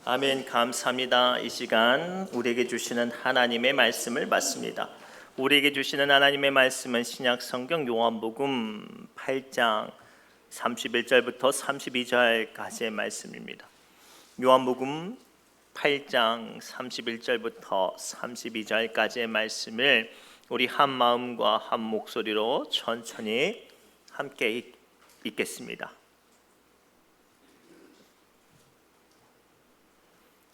아멘. 감사합니다. 이 시간 우리에게 주시는 하나님의 말씀을 받습니다. 우리에게 주시는 하나님의 말씀은 신약 성경 요한복음 8장 31절부터 32절까지의 말씀입니다. 요한복음 8장 31절부터 32절까지의 말씀을 우리 한 마음과 한 목소리로 천천히 함께 읽겠습니다.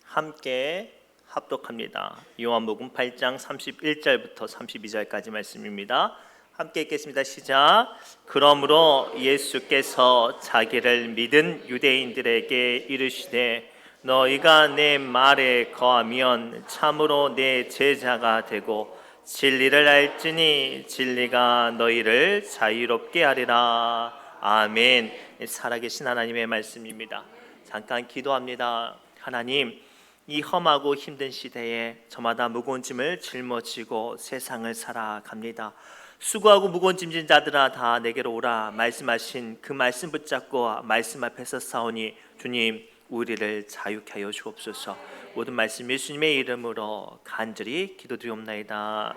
함께 합독합니다. 요한복음 8장 31절부터 32절까지 말씀입니다. 함께 읽겠습니다. 시작. 그러므로 예수께서 자기를 믿은 유대인들에게 이르시되 너희가 내 말에 거하면 참으로 내 제자가 되고 진리를 알지니 진리가 너희를 자유롭게 하리라. 아멘. 살아계신 하나님의 말씀입니다. 잠깐 기도합니다. 하나님, 이 험하고 힘든 시대에 저마다 무거운 짐을 짊어지고 세상을 살아갑니다. 수고하고 무거운 짐진 자들아 다 내게로 오라 말씀하신 그 말씀 붙잡고 말씀 앞에서 싸우니 주님 우리를 자유케 하여 주옵소서. 모든 말씀 예수님의 이름으로 간절히 기도드리옵나이다.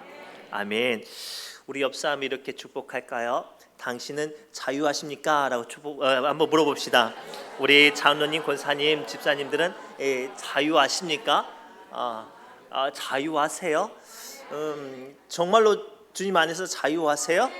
아멘. 우리 옆 사람 이렇게 축복할까요? 당신은 자유하십니까? 라고 한번 물어봅시다. 우리 장로님, 권사님, 집사님들은 자유하십니까? 자유하세요? 정말로 주님 안에서 자유하세요?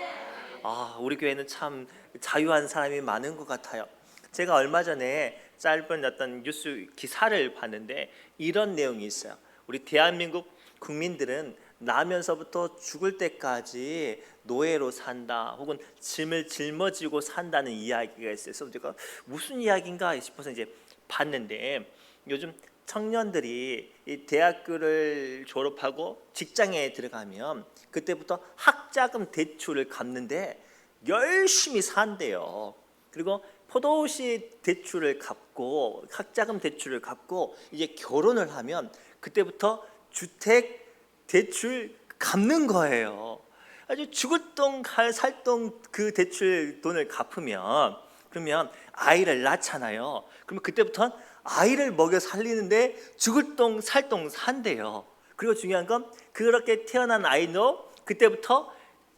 우리 교회는 참 자유한 사람이 많은 것 같아요. 제가 얼마 전에 짧은 어떤 뉴스 기사를 봤는데 이런 내용이 있어요. 우리 대한민국 국민들은 나면서부터 죽을 때까지 노예로 산다 혹은 짐을 짊어지고 산다는 이야기가 있어요. 그래서 제가 무슨 이야기인가 싶어서 이제 봤는데 요즘 청년들이 이 대학교를 졸업하고 직장에 들어가면 그때부터 학자금 대출을 갚는데 열심히 산대요. 그리고 포도시 대출을 갚고 학자금 대출을 갚고 이제 결혼을 하면 그때부터 주택 대출 갚는 거예요. 아주 죽을 똥 살 똥 그 대출 돈을 갚으면 그러면 아이를 낳잖아요. 그러면 그때부터 아이를 먹여 살리는데 죽을 똥 살 똥 산대요. 그리고 중요한 건 그렇게 태어난 아이도 그때부터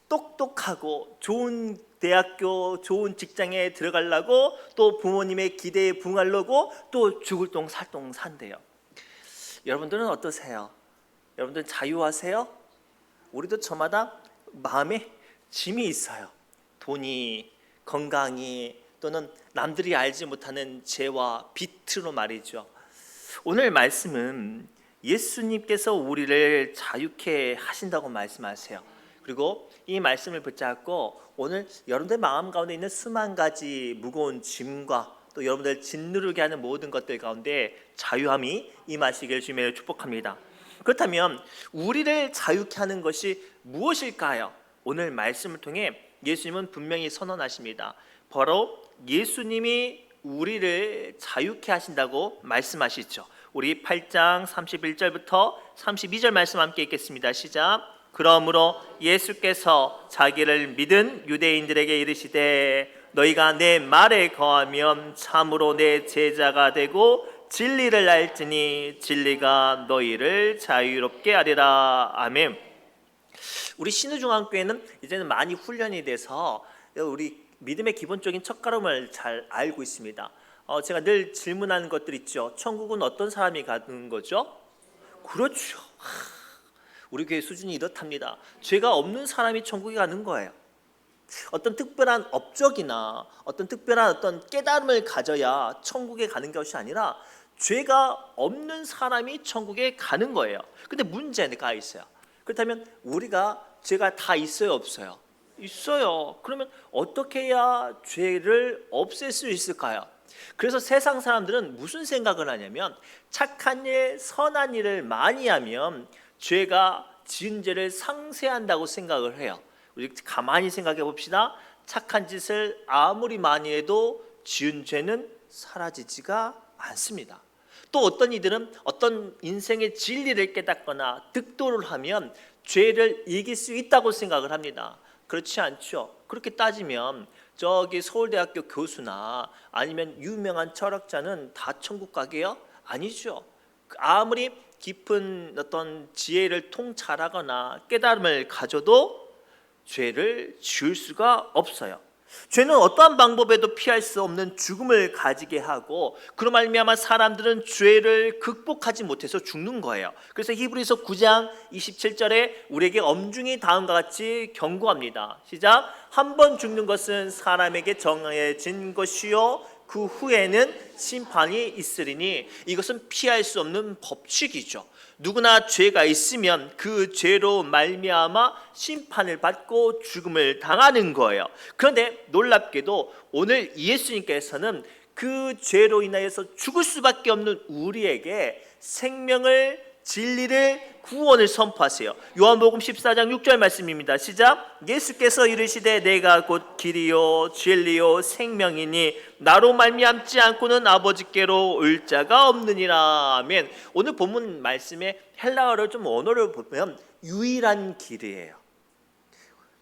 똑똑하고 좋은 대학교 좋은 직장에 들어가려고 또 부모님의 기대에 부응하려고 또 죽을 똥 살 똥 산대요. 여러분들은 어떠세요? 여러분들 자유하세요? 우리도 저마다 마음에 짐이 있어요. 돈이, 건강이 또는 남들이 알지 못하는 죄와 빚으로 말이죠. 오늘 말씀은 예수님께서 우리를 자유케 하신다고 말씀하세요. 그리고 이 말씀을 붙잡고 오늘 여러분들 마음 가운데 있는 수만 가지 무거운 짐과 또 여러분들 짓누르게 하는 모든 것들 가운데 자유함이 임하시길 주님으로 축복합니다. 그렇다면 우리를 자유케 하는 것이 무엇일까요? 오늘 말씀을 통해 예수님은 분명히 선언하십니다. 바로 예수님이 우리를 자유케 하신다고 말씀하시죠. 우리 8장 31절부터 32절 말씀 함께 읽겠습니다. 시작. 그러므로 예수께서 자기를 믿은 유대인들에게 이르시되 너희가 내 말에 거하면 참으로 내 제자가 되고 진리를 알지니 진리가 너희를 자유롭게 하리라. 아멘. 우리 신우중앙교회는 이제는 많이 훈련이 돼서 우리 믿음의 기본적인 첫걸음을 잘 알고 있습니다. 제가 늘 질문하는 것들 있죠. 천국은 어떤 사람이 가는 거죠? 그렇죠. 우리 교회 수준이 이렇답니다. 죄가 없는 사람이 천국에 가는 거예요. 어떤 특별한 업적이나 어떤 특별한 어떤 깨달음을 가져야 천국에 가는 것이 아니라 죄가 없는 사람이 천국에 가는 거예요. 근데 문제가 있어요. 그렇다면 우리가 죄가 다 있어요, 없어요? 있어요. 그러면 어떻게 해야 죄를 없앨 수 있을까요? 그래서 세상 사람들은 무슨 생각을 하냐면 착한 일, 선한 일을 많이 하면 죄가 지은 죄를 상쇄한다고 생각을 해요. 우리 가만히 생각해 봅시다. 착한 짓을 아무리 많이 해도 지은 죄는 사라지지가 않습니다. 또 어떤 이들은 어떤 인생의 진리를 깨닫거나 득도를 하면 죄를 이길 수 있다고 생각을 합니다. 그렇지 않죠. 그렇게 따지면 저기 서울대학교 교수나 아니면 유명한 철학자는 다 천국 가게요? 아니죠. 아무리 깊은 어떤 지혜를 통찰하거나 깨달음을 가져도 죄를 지을 수가 없어요. 죄는 어떠한 방법에도 피할 수 없는 죽음을 가지게 하고, 그로 말미암아 사람들은 죄를 극복하지 못해서 죽는 거예요. 그래서 히브리서 9장 27절에 우리에게 엄중히 다음과 같이 경고합니다. 시작. 한 번 죽는 것은 사람에게 정해진 것이요 그 후에는 심판이 있으리니 이것은 피할 수 없는 법칙이죠. 누구나 죄가 있으면 그 죄로 말미암아 심판을 받고 죽음을 당하는 거예요. 그런데 놀랍게도 오늘 예수님께서는 그 죄로 인하여서 죽을 수밖에 없는 우리에게 생명을, 진리를, 구원을 선포하세요. 요한복음 14장 6절 말씀입니다. 시작. 예수께서 이르시되 내가 곧 길이요 진리요 생명이니 나로 말미암지 않고는 아버지께로 올 자가 없느니라. 아멘. 오늘 본문 말씀의 헬라어를 좀 언어를 보면 유일한 길이에요.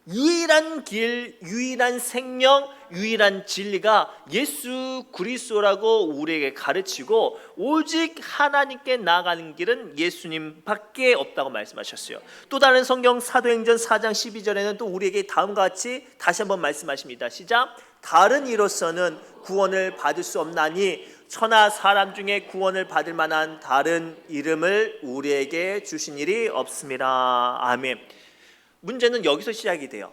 유일한 길, 유일한 생명, 유일한 진리가 예수 그리스도라고 우리에게 가르치고, 오직 하나님께 나아가는 길은 예수님밖에 없다고 말씀하셨어요. 또 다른 성경 사도행전 4장 12절에는 또 우리에게 다음과 같이 다시 한번 말씀하십니다. 시작. 다른 이로서는 구원을 받을 수 없나니 천하 사람 중에 구원을 받을 만한 다른 이름을 우리에게 주신 일이 없습니다. 아멘. 문제는 여기서 시작이 돼요.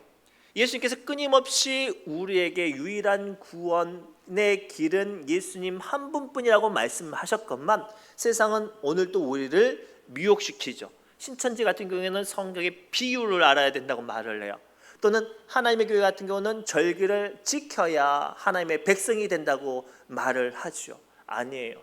예수님께서 끊임없이 우리에게 유일한 구원의 길은 예수님 한 분뿐이라고 말씀하셨건만, 세상은 오늘도 우리를 미혹시키죠. 신천지 같은 경우에는 성경의 비유를 알아야 된다고 말을 해요. 또는 하나님의 교회 같은 경우는 절기를 지켜야 하나님의 백성이 된다고 말을 하죠. 아니에요.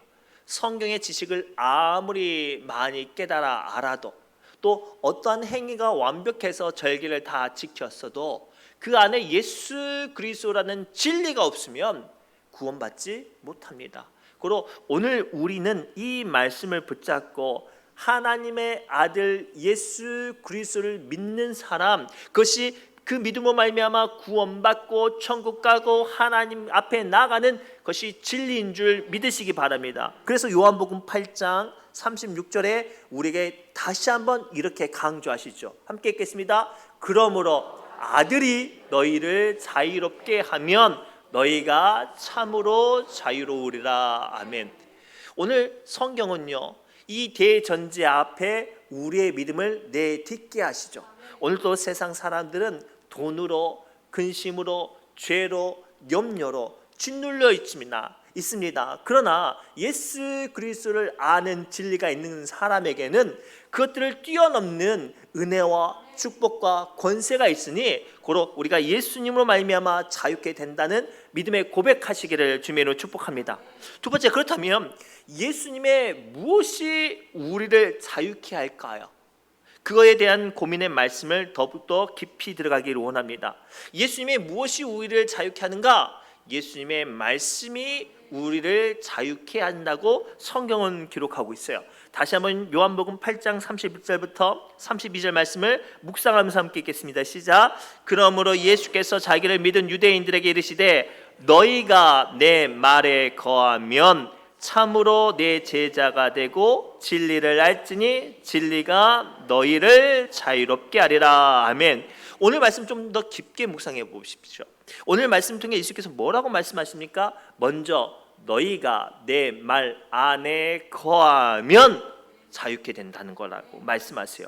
성경의 지식을 아무리 많이 깨달아 알아도, 또 어떠한 행위가 완벽해서 절기를 다 지켰어도 그 안에 예수 그리스도라는 진리가 없으면 구원받지 못합니다. 그리고 오늘 우리는 이 말씀을 붙잡고 하나님의 아들 예수 그리스도를 믿는 사람, 그것이 그 믿음으로 말미암아 구원받고 천국 가고 하나님 앞에 나가는 것이 진리인 줄 믿으시기 바랍니다. 그래서 요한복음 8장 36절에 우리에게 다시 한번 이렇게 강조하시죠. 함께 읽겠습니다. 그러므로 아들이 너희를 자유롭게 하면 너희가 참으로 자유로우리라. 아멘. 오늘 성경은요, 이 대전제 앞에 우리의 믿음을 내딛게 하시죠. 오늘도 세상 사람들은 돈으로, 근심으로, 죄로, 염려로 짓눌려 있습니다. 그러나 예수 그리스도를 아는 진리가 있는 사람에게는 그것들을 뛰어넘는 은혜와 축복과 권세가 있으니, 고로 우리가 예수님으로 말미암아 자유케 된다는 믿음의 고백하시기를 주님으로 축복합니다. 두 번째, 그렇다면 예수님의 무엇이 우리를 자유케 할까요? 그거에 대한 고민의 말씀을 더욱더 깊이 들어가기를 원합니다. 예수님의 무엇이 우리를 자유케 하는가? 예수님의 말씀이 우리를 자유케 한다고 성경은 기록하고 있어요. 다시 한번 요한복음 8장 31절부터 32절 말씀을 묵상하면서 함께 읽겠습니다. 시작. 그러므로 예수께서 자기를 믿은 유대인들에게 이르시되 너희가 내 말에 거하면 참으로 내 제자가 되고 진리를 알지니 진리가 너희를 자유롭게 하리라. 아멘. 오늘 말씀 좀 더 깊게 묵상해 보십시오. 오늘 말씀 통해 예수께서 뭐라고 말씀하십니까? 먼저 너희가 내 말 안에 거하면 자유케 된다는 거라고 말씀하세요.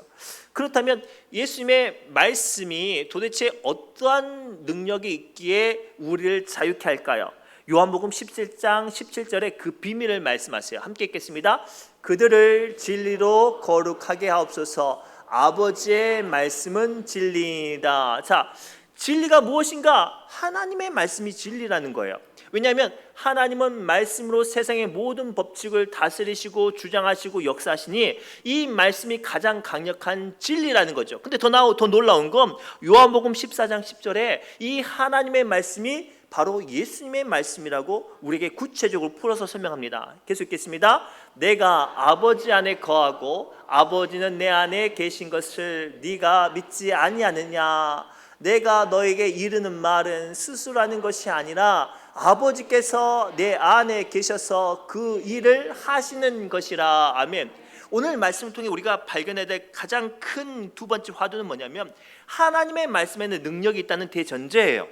그렇다면 예수님의 말씀이 도대체 어떠한 능력이 있기에 우리를 자유케 할까요? 요한복음 17장 17절에 그 비밀을 말씀하세요. 함께 읽겠습니다. 그들을 진리로 거룩하게 하옵소서. 아버지의 말씀은 진리이다. 자, 진리가 무엇인가? 하나님의 말씀이 진리라는 거예요. 왜냐하면 하나님은 말씀으로 세상의 모든 법칙을 다스리시고 주장하시고 역사하시니 이 말씀이 가장 강력한 진리라는 거죠. 근데 더 놀라운 건 요한복음 14장 10절에 이 하나님의 말씀이 바로 예수님의 말씀이라고 우리에게 구체적으로 풀어서 설명합니다. 계속 읽겠습니다. 내가 아버지 안에 거하고 아버지는 내 안에 계신 것을 네가 믿지 아니하느냐? 내가 너에게 이르는 말은 스스로 하는 것이 아니라 아버지께서 내 안에 계셔서 그 일을 하시는 것이라. 아멘. 오늘 말씀을 통해 우리가 발견해야 될 가장 큰 두 번째 화두는 뭐냐면 하나님의 말씀에는 능력이 있다는 대전제예요.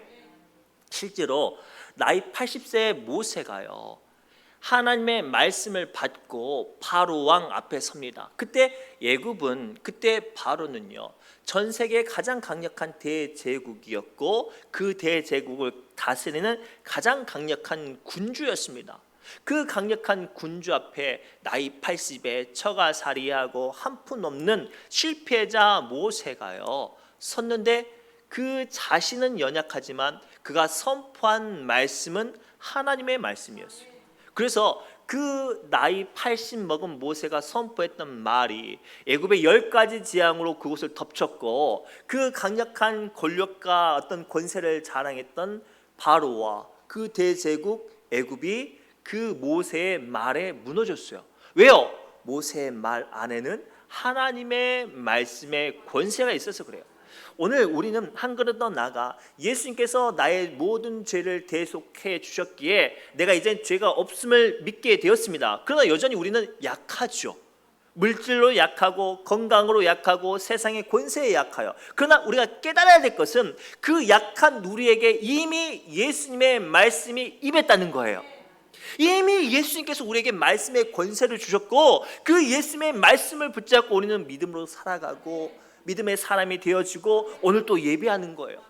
실제로 나이 80세의 모세가요, 하나님의 말씀을 받고 바로 왕 앞에 섭니다. 그때 바로는요 전 세계의 가장 강력한 대제국이었고 그 대제국을 다스리는 가장 강력한 군주였습니다. 그 강력한 군주 앞에 나이 80에 처가살이하고 한푼 없는 실패자 모세가요 섰는데, 그 자신은 연약하지만 그가 선포한 말씀은 하나님의 말씀이었어요. 그래서 그 나이 80 먹은 모세가 선포했던 말이 애굽의 10가지 재앙으로 그곳을 덮쳤고, 그 강력한 권력과 어떤 권세를 자랑했던 바로와 그 대제국 애굽이 그 모세의 말에 무너졌어요. 왜요? 모세의 말 안에는 하나님의 말씀의 권세가 있어서 그래요. 오늘 우리는 한 걸음 더 나아가 예수님께서 나의 모든 죄를 대속해 주셨기에 내가 이제 죄가 없음을 믿게 되었습니다. 그러나 여전히 우리는 약하죠. 물질로 약하고 건강으로 약하고 세상의 권세에 약하여. 그러나 우리가 깨달아야 될 것은 그 약한 우리에게 이미 예수님의 말씀이 임했다는 거예요. 이미 예수님께서 우리에게 말씀의 권세를 주셨고 그 예수님의 말씀을 붙잡고 우리는 믿음으로 살아가고 믿음의 사람이 되어지고 오늘 또 예배하는 거예요.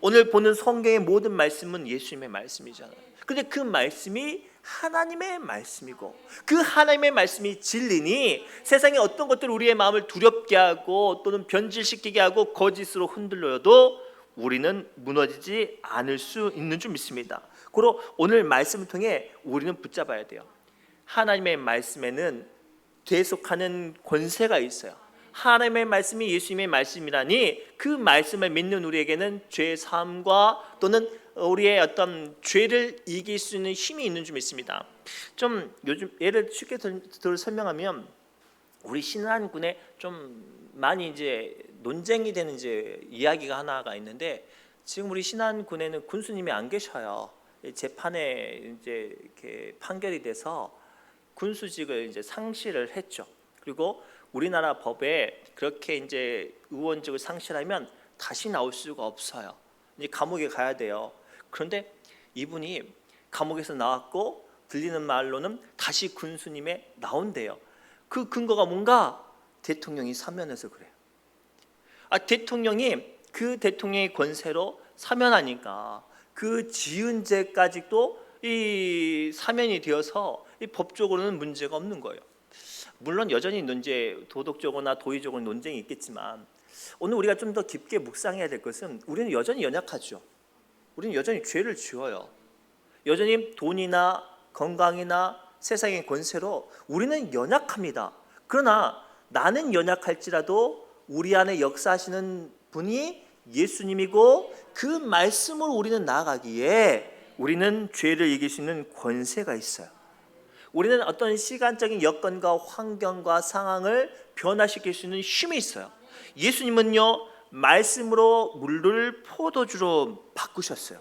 오늘 보는 성경의 모든 말씀은 예수님의 말씀이잖아요. 그런데 그 말씀이 하나님의 말씀이고 그 하나님의 말씀이 진리니 세상의 어떤 것들 우리의 마음을 두렵게 하고 또는 변질시키게 하고 거짓으로 흔들려도 우리는 무너지지 않을 수 있는 줄 믿습니다. 그리고 오늘 말씀을 통해 우리는 붙잡아야 돼요. 하나님의 말씀에는 계속하는 권세가 있어요. 하나님의 말씀이 예수님의 말씀이라니 그 말씀을 믿는 우리에게는 죄 사함과 또는 우리의 어떤 죄를 이길 수 있는 힘이 있는 줄 믿습니다. 좀 요즘 예를 쉽게 설명하면 우리 신안군에 좀 많이 이제 논쟁이 되는 이제 이야기가 하나가 있는데, 지금 우리 신안군에는 군수님이 안 계셔요. 재판에 이제 이렇게 판결이 돼서 군수직을 이제 상실을 했죠. 그리고 우리나라 법에 그렇게 이제 의원직을 상실하면 다시 나올 수가 없어요. 이제 감옥에 가야 돼요. 그런데 이분이 감옥에서 나왔고 들리는 말로는 다시 군수님에 나온대요. 그 근거가 뭔가? 대통령이 사면해서 그래요. 그 대통령의 권세로 사면하니까 그 지은 죄까지도 이 사면이 되어서 이 법적으로는 문제가 없는 거예요. 물론 여전히 도덕적으로나 도의적으로 논쟁이 있겠지만 오늘 우리가 좀 더 깊게 묵상해야 될 것은 우리는 여전히 연약하죠. 우리는 여전히 죄를 지어요. 여전히 돈이나 건강이나 세상의 권세로 우리는 연약합니다. 그러나 나는 연약할지라도 우리 안에 역사하시는 분이 예수님이고 그 말씀으로 우리는 나아가기에 우리는 죄를 이길 수 있는 권세가 있어요. 우리는 어떤 시간적인 여건과 환경과 상황을 변화시킬 수 있는 힘이 있어요. 예수님은요 말씀으로 물을 포도주로 바꾸셨어요.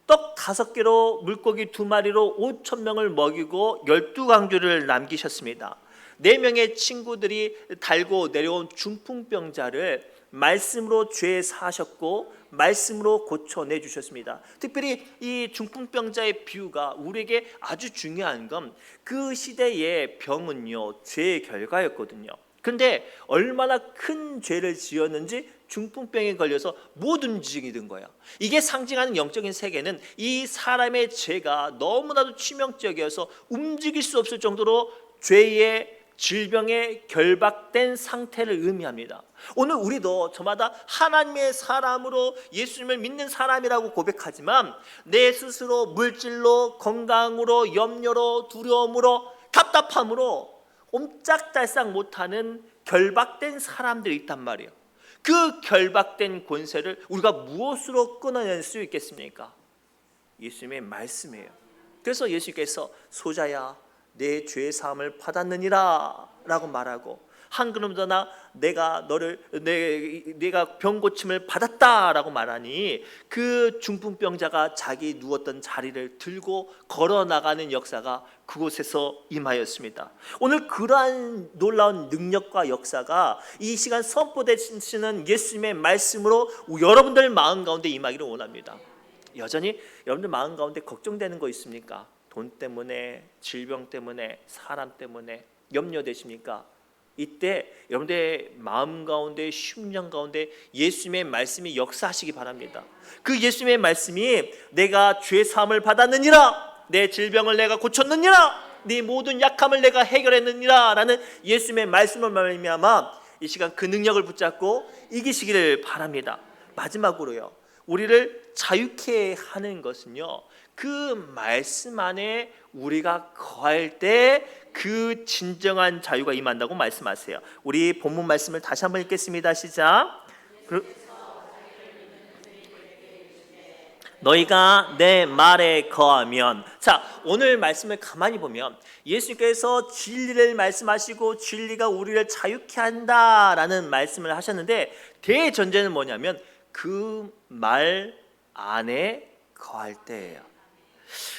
떡 5개로 물고기 2마리로 5,000명을 먹이고 12강주를 남기셨습니다. 4명의 친구들이 달고 내려온 중풍병자를 말씀으로 죄 사하셨고 말씀으로 고쳐내 주셨습니다. 특별히 이 중풍병자의 비유가 우리에게 아주 중요한 건 그 시대의 병은요 죄의 결과였거든요. 그런데 얼마나 큰 죄를 지었는지 중풍병에 걸려서 못 움직이던 거예요. 이게 상징하는 영적인 세계는 이 사람의 죄가 너무나도 치명적이어서 움직일 수 없을 정도로 죄의 질병에 결박된 상태를 의미합니다. 오늘 우리도 저마다 하나님의 사람으로 예수님을 믿는 사람이라고 고백하지만 내 스스로 물질로 건강으로 염려로 두려움으로 답답함으로 옴짝달싹 못하는 결박된 사람들이 있단 말이에요. 그 결박된 권세를 우리가 무엇으로 끊어낼 수 있겠습니까? 예수님의 말씀이에요. 그래서 예수님께서 소자야 내 죄 사함을 받았느니라 라고 말하고, 한 걸음 더 나 내가 병 고침을 받았다라고 말하니 그 중풍병자가 자기 누웠던 자리를 들고 걸어 나가는 역사가 그곳에서 임하였습니다. 오늘 그러한 놀라운 능력과 역사가 이 시간 선포되시는 예수님의 말씀으로 여러분들 마음 가운데 임하기를 원합니다. 여전히 여러분들 마음 가운데 걱정되는 거 있습니까? 돈 때문에, 질병 때문에, 사람 때문에 염려되십니까? 이때 여러분들의 마음 가운데, 심령 가운데 예수님의 말씀이 역사하시기 바랍니다. 그 예수님의 말씀이 내가 죄 사함을 받았느니라, 내 질병을 내가 고쳤느니라, 네 모든 약함을 내가 해결했느니라 라는 예수님의 말씀을 말미암아 이 시간 그 능력을 붙잡고 이기시기를 바랍니다. 마지막으로요, 우리를 자유케 하는 것은요, 그 말씀 안에 우리가 거할 때 그 진정한 자유가 임한다고 말씀하세요. 우리 본문 말씀을 다시 한번 읽겠습니다. 시작. 너희가 내 말에 거하면. 자, 오늘 말씀을 가만히 보면 예수께서 진리를 말씀하시고 진리가 우리를 자유케 한다라는 말씀을 하셨는데, 대전제는 뭐냐면 그 말 안에 거할 때예요.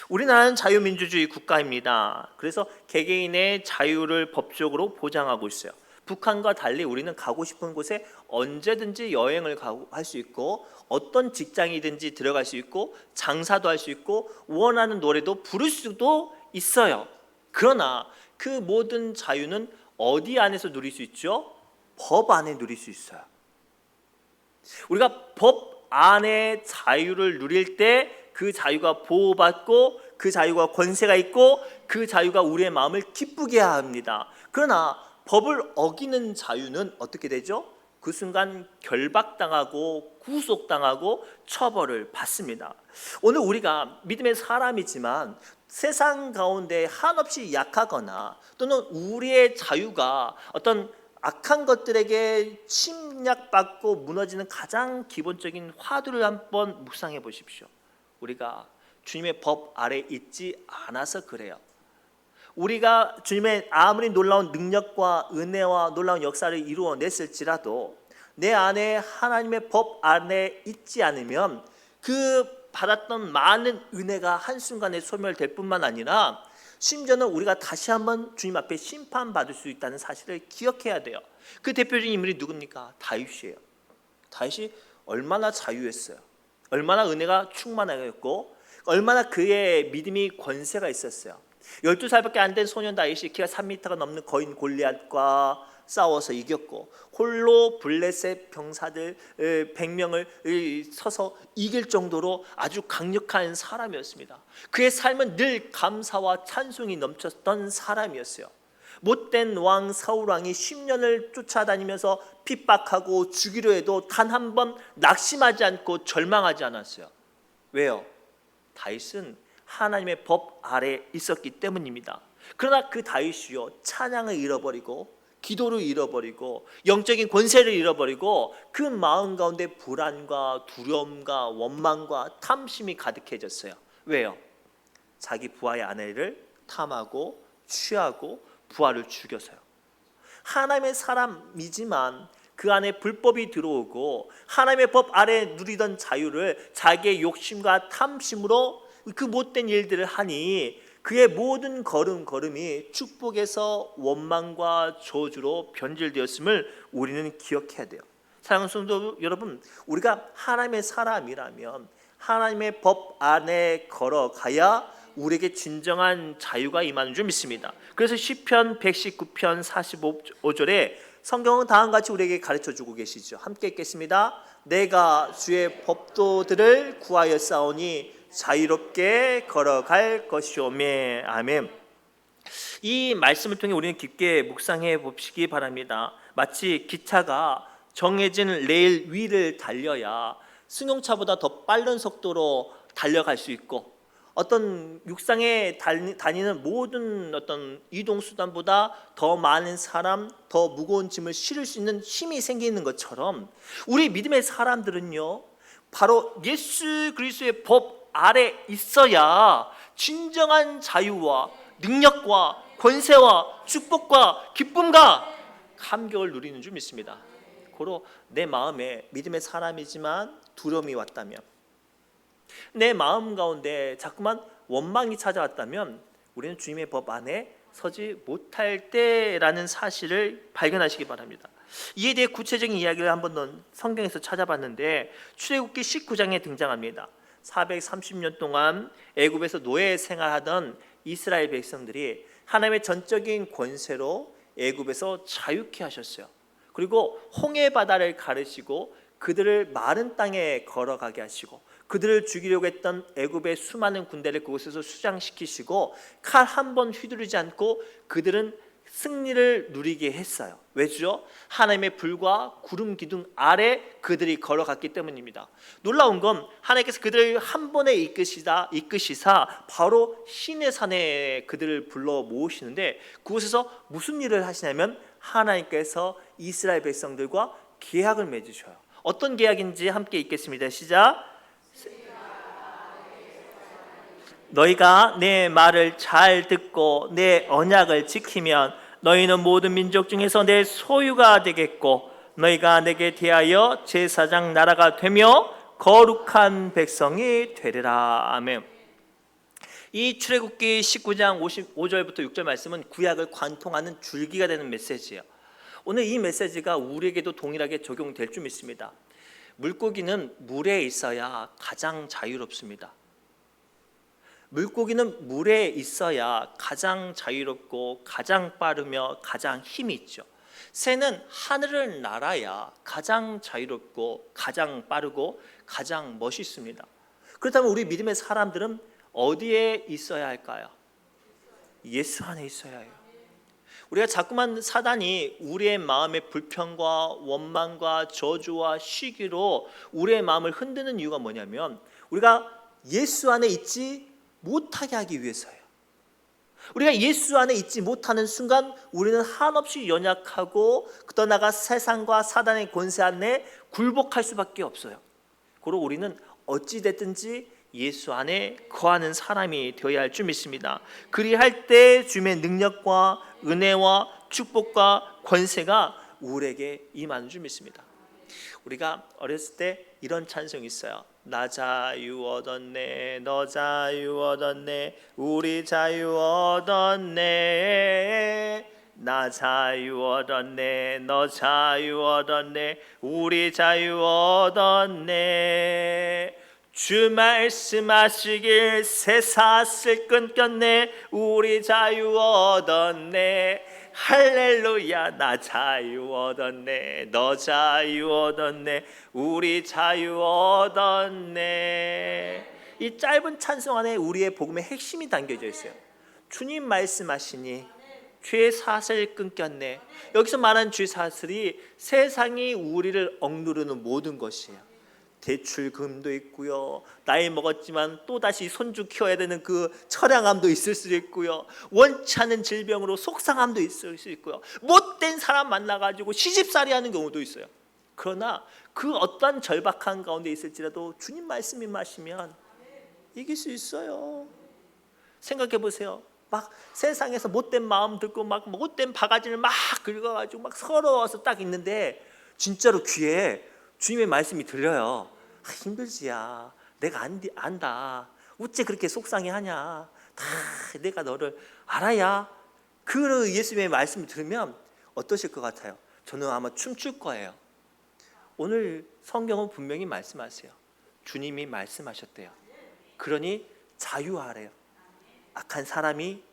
우리나라는 자유민주주의 국가입니다. 그래서 개개인의 자유를 법적으로 보장하고 있어요. 북한과 달리 우리는 가고 싶은 곳에 언제든지 여행을 할 수 있고, 어떤 직장이든지 들어갈 수 있고, 장사도 할 수 있고, 원하는 노래도 부를 수도 있어요. 그러나 그 모든 자유는 어디 안에서 누릴 수 있죠? 법 안에 누릴 수 있어요. 우리가 법 안에 자유를 누릴 때 그 자유가 보호받고, 그 자유가 권세가 있고, 그 자유가 우리의 마음을 기쁘게 합니다. 그러나 법을 어기는 자유는 어떻게 되죠? 그 순간 결박당하고 구속당하고 처벌을 받습니다. 오늘 우리가 믿음의 사람이지만 세상 가운데 한없이 약하거나 또는 우리의 자유가 어떤 악한 것들에게 침략받고 무너지는 가장 기본적인 화두를 한번 묵상해 보십시오. 우리가 주님의 법 아래 있지 않아서 그래요. 우리가 주님의 아무리 놀라운 능력과 은혜와 놀라운 역사를 이루어냈을지라도 내 안에 하나님의 법 안에 있지 않으면 그 받았던 많은 은혜가 한순간에 소멸될 뿐만 아니라 심지어는 우리가 다시 한번 주님 앞에 심판받을 수 있다는 사실을 기억해야 돼요. 그 대표적인 인물이 누굽니까? 다윗이에요. 다윗이 얼마나 자유했어요. 얼마나 은혜가 충만하였고, 얼마나 그의 믿음이 권세가 있었어요. 12살밖에 안 된 소년 다윗이 키가 3m가 넘는 거인 골리앗과 싸워서 이겼고, 홀로 블레셋 병사들 100명을 서서 이길 정도로 아주 강력한 사람이었습니다. 그의 삶은 늘 감사와 찬송이 넘쳤던 사람이었어요. 못된 왕 사울 왕이 10년을 쫓아다니면서 핍박하고 죽이려 해도 단 한 번 낙심하지 않고 절망하지 않았어요. 왜요? 다윗은 하나님의 법 아래 있었기 때문입니다. 그러나 그 다윗이요, 찬양을 잃어버리고 기도를 잃어버리고 영적인 권세를 잃어버리고 그 마음 가운데 불안과 두려움과 원망과 탐심이 가득해졌어요. 왜요? 자기 부하의 아내를 탐하고 취하고 부하를 죽여서요. 하나님의 사람이지만 그 안에 불법이 들어오고 하나님의 법 아래 누리던 자유를 자기의 욕심과 탐심으로 그 못된 일들을 하니 그의 모든 걸음걸음이 축복에서 원망과 저주로 변질되었음을 우리는 기억해야 돼요. 사랑하는 성도 여러분, 우리가 하나님의 사람이라면 하나님의 법 안에 걸어가야 우리에게 진정한 자유가 임하는 줄 믿습니다. 그래서 시편 119편 45절에 성경은 다음과 같이 우리에게 가르쳐주고 계시죠. 함께 읽겠습니다. 내가 주의 법도들을 구하여 싸우니 자유롭게 걸어갈 것이오매. 아멘. 이 말씀을 통해 우리는 깊게 묵상해 보시기 바랍니다. 마치 기차가 정해진 레일 위를 달려야 승용차보다 더 빠른 속도로 달려갈 수 있고, 어떤 육상에 다니는 모든 어떤 이동수단보다 더 많은 사람, 더 무거운 짐을 실을 수 있는 힘이 생기는 것처럼 우리 믿음의 사람들은요, 바로 예수 그리스도의 법 아래 있어야 진정한 자유와 능력과 권세와 축복과 기쁨과 감격을 누리는 줄 믿습니다. 고로 내 마음에 믿음의 사람이지만 두려움이 왔다면, 내 마음 가운데 자꾸만 원망이 찾아왔다면 우리는 주님의 법 안에 서지 못할 때라는 사실을 발견하시기 바랍니다. 이에 대해 구체적인 이야기를 한번 더 성경에서 찾아봤는데 출애굽기 19장에 등장합니다. 430년 동안 애굽에서 노예 생활하던 이스라엘 백성들이 하나님의 전적인 권세로 애굽에서 자유케 하셨어요. 그리고 홍해 바다를 가르시고 그들을 마른 땅에 걸어가게 하시고 그들을 죽이려고 했던 애굽의 수많은 군대를 그곳에서 수장시키시고 칼 한 번 휘두르지 않고 그들은 승리를 누리게 했어요. 왜죠? 하나님의 불과 구름 기둥 아래 그들이 걸어갔기 때문입니다. 놀라운 건 하나님께서 그들을 한 번에 이끄시사 바로 시내산에 그들을 불러 모으시는데 그곳에서 무슨 일을 하시냐면 하나님께서 이스라엘 백성들과 계약을 맺으셔요. 어떤 계약인지 함께 읽겠습니다. 시작. 너희가 내 말을 잘 듣고 내 언약을 지키면 너희는 모든 민족 중에서 내 소유가 되겠고 너희가 내게 대하여 제사장 나라가 되며 거룩한 백성이 되리라. 아멘. 이 출애굽기 19장 55절부터 6절 말씀은 구약을 관통하는 줄기가 되는 메시지예요. 오늘 이 메시지가 우리에게도 동일하게 적용될 줄 믿습니다. 물고기는 물에 있어야 가장 자유롭습니다. 물고기는 물에 있어야 가장 자유롭고 가장 빠르며 가장 힘이 있죠. 새는 하늘을 날아야 가장 자유롭고 가장 빠르고 가장 멋있습니다. 그렇다면 우리 믿음의 사람들은 어디에 있어야 할까요? 예수 안에 있어야 해요. 우리가 자꾸만 사단이 우리의 마음의 불평과 원망과 저주와 시기로 우리의 마음을 흔드는 이유가 뭐냐면 우리가 예수 안에 있지 못하게 하기 위해서예요. 우리가 예수 안에 있지 못하는 순간 우리는 한없이 연약하고 떠나가 세상과 사단의 권세 안에 굴복할 수밖에 없어요. 그리고 우리는 어찌됐든지 예수 안에 거하는 사람이 되어야 할 줄 믿습니다. 그리할 때 주님의 능력과 은혜와 축복과 권세가 우리에게 임하는 줄 믿습니다. 우리가 어렸을 때 이런 찬송이 있어요. 나 자유 얻었네 너 자유 얻었네 우리 자유 얻었네 나 자유 얻었네 너 자유 얻었네 우리 자유 얻었네 주 말씀하시길 새 사슬 끊겼네 우리 자유 얻었네 할렐루야 나 자유 얻었네 너 자유 얻었네 우리 자유 얻었네. 이 짧은 찬송 안에 우리의 복음의 핵심이 담겨져 있어요. 주님 말씀하시니 죄 사슬 끊겼네. 여기서 말한 죄 사슬이 세상이 우리를 억누르는 모든 것이에요. 대출금도 있고요. 나이 먹었지만 또다시 손주 키워야 되는 그 처량함도 있을 수 있고요. 원치 않은 질병으로 속상함도 있을 수 있고요. 못된 사람 만나가지고 시집살이 하는 경우도 있어요. 그러나 그 어떠한 절박한 가운데 있을지라도 주님 말씀이 마시면 이길 수 있어요. 생각해 보세요. 막 세상에서 못된 마음 듣고 막 못된 바가지를 막 긁어가지고 막 서러워서 딱 있는데 진짜로 귀에 주님의 말씀이 들려요. 힘들지야. 내가 안다. 어째 그렇게 속상해하냐. 다 내가 너를 알아야. 그 예수님의 말씀을 들으면 어떠실 것 같아요? 저는 아마 춤출 거예요. 오늘 성경은 분명히 말씀하세요. 주님이 말씀하셨대요. 그러니 자유하래요. 악한 사람이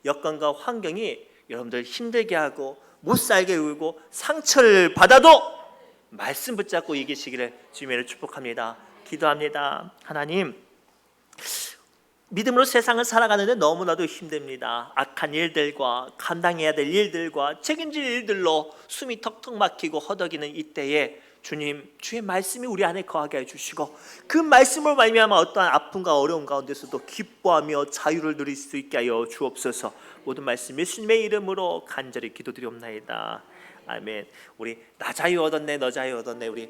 여건과 환경이 여러분들 힘들게 하고 못 살게 울고 상처를 받아도 말씀 붙잡고 이기시기를 주님을 축복합니다. 기도합니다. 하나님, 믿음으로 세상을 살아가는데 너무나도 힘듭니다. 악한 일들과 감당해야 될 일들과 책임질 일들로 숨이 턱턱 막히고 허덕이는 이때에 주님, 주의 말씀이 우리 안에 거하게 해주시고 그 말씀을 말미암아 어떠한 아픔과 어려움 가운데서도 기뻐하며 자유를 누릴 수 있게 하여 주옵소서. 모든 말씀 예수님의 이름으로 간절히 기도드리옵나이다. 아멘. 우리 나 자유 얻었네 너 자유 얻었네 우리